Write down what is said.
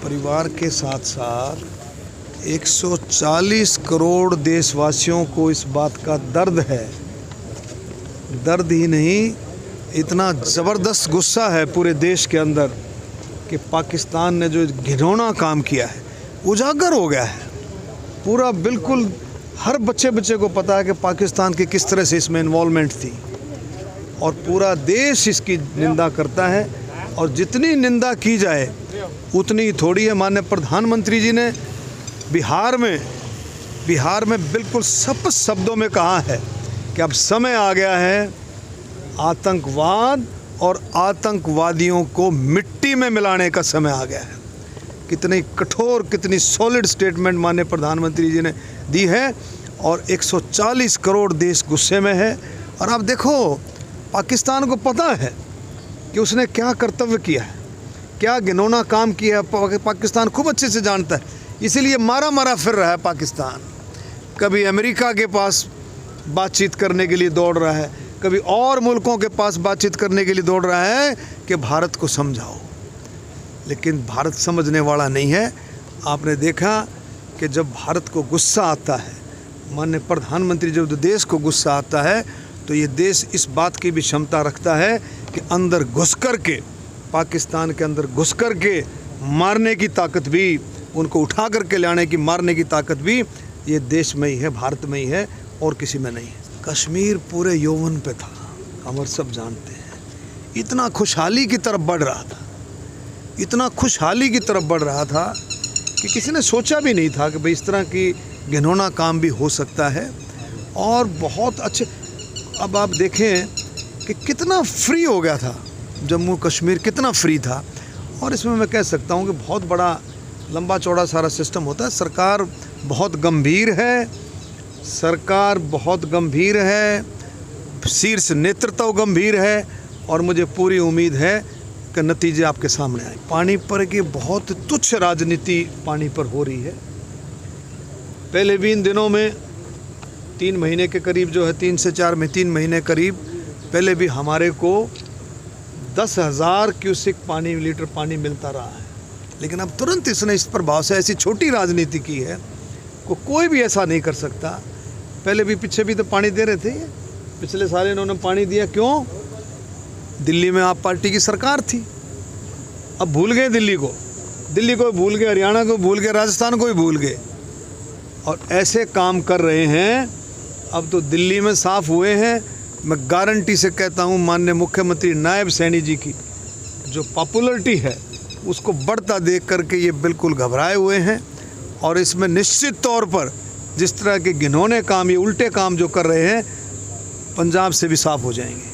परिवार के साथ साथ 140 करोड़ देशवासियों को इस बात का दर्द है, दर्द ही नहीं, इतना ज़बरदस्त गुस्सा है पूरे देश के अंदर कि पाकिस्तान ने जो घिनौना काम किया है उजागर हो गया है पूरा। बिल्कुल हर बच्चे को पता है कि पाकिस्तान की किस तरह से इसमें इन्वॉल्वमेंट थी और पूरा देश इसकी निंदा करता है। और जितनी निंदा की जाए उतनी ही थोड़ी है। माननीय प्रधानमंत्री जी ने बिहार में बिल्कुल सख्त शब्दों में कहा है कि अब समय आ गया है आतंकवाद और आतंकवादियों को मिट्टी में मिलाने का समय आ गया है। कितनी कठोर, कितनी सॉलिड स्टेटमेंट माननीय प्रधानमंत्री जी ने दी है और 140 करोड़ देश गुस्से में है। और आप देखो, पाकिस्तान को पता है कि उसने क्या कर्तव्य किया है, क्या घिनौना काम किया है। पाकिस्तान खूब अच्छे से जानता है, इसीलिए मारा फिर रहा है पाकिस्तान। कभी अमेरिका के पास बातचीत करने के लिए दौड़ रहा है, कभी और मुल्कों के पास बातचीत करने के लिए दौड़ रहा है कि भारत को समझाओ, लेकिन भारत समझने वाला नहीं है। आपने देखा कि जब भारत को गुस्सा आता है, माननीय प्रधानमंत्री जब देश को गुस्सा आता है तो ये देश इस बात की भी क्षमता रखता है कि अंदर घुस कर के, पाकिस्तान के अंदर घुस कर के मारने की ताकत भी, उनको उठा कर के लाने की, मारने की ताकत भी ये देश में ही है, भारत में ही है और किसी में नहीं है। कश्मीर पूरे यौवन पे था, हम सब जानते हैं। इतना खुशहाली की तरफ बढ़ रहा था, इतना खुशहाली की तरफ बढ़ रहा था कि किसी ने सोचा भी नहीं था कि भाई इस तरह की घिनौना काम भी हो सकता है। और बहुत अच्छे, अब आप देखें कि कितना फ्री हो गया था जम्मू कश्मीर, कितना फ्री था। और इसमें मैं कह सकता हूँ कि बहुत बड़ा लंबा चौड़ा सारा सिस्टम होता है। सरकार बहुत गंभीर है, सरकार बहुत गंभीर है, शीर्ष नेतृत्व गंभीर है और मुझे पूरी उम्मीद है कि नतीजे आपके सामने आए। पानीपत की बहुत तुच्छ राजनीति पानीपत हो रही है। पहले भी इन दिनों में 3 महीने के करीब जो है, 3 से 4 में 3 महीने करीब पहले भी हमारे को 10,000 क्यूसेक लीटर पानी मिलता रहा है। लेकिन अब तुरंत इसने इस प्रभाव से ऐसी छोटी राजनीति की है को कोई भी ऐसा नहीं कर सकता। पहले भी, पीछे भी तो पानी दे रहे थे, पिछले साल इन्होंने पानी दिया। क्यों? दिल्ली में आप पार्टी की सरकार थी, अब भूल गए दिल्ली को भूल गए, हरियाणा को भूल गए, राजस्थान को भी भूल गए और ऐसे काम कर रहे हैं। अब तो दिल्ली में साफ हुए हैं। मैं गारंटी से कहता हूं, माननीय मुख्यमंत्री नायब सैनी जी की जो पॉपुलरिटी है उसको बढ़ता देख करके ये बिल्कुल घबराए हुए हैं। और इसमें निश्चित तौर पर जिस तरह के घिनौने काम, ये उल्टे काम जो कर रहे हैं, पंजाब से भी साफ हो जाएंगे।